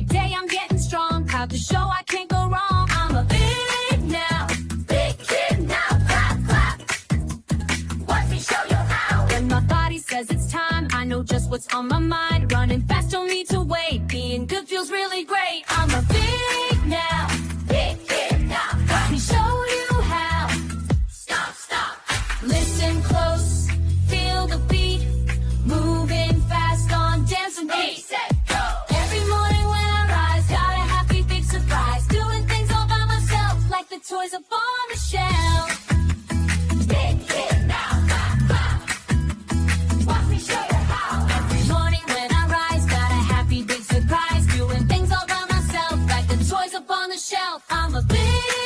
Every day I'm getting strong, proud to show I can't go wrong. I'm a big now, big kid now, clap, clap. Watch me show you how. When my body says it's time, I know just what's on my mind. Running fast, don't need to wait, being good feels really great. I'm a big now, big kid now, let me show you how. Stop, stop. Listen close, feel the beat, moving fast on dancing beat. Set, go. Every morning when I rise, got a happy big surprise. Doing things all by myself, like the toys up on the shelf. Big kid now, clap, clap. Watch me show you how. Every morning when I rise, got a happy big surprise. Doing things all by myself, like the toys up on the shelf. I'm a big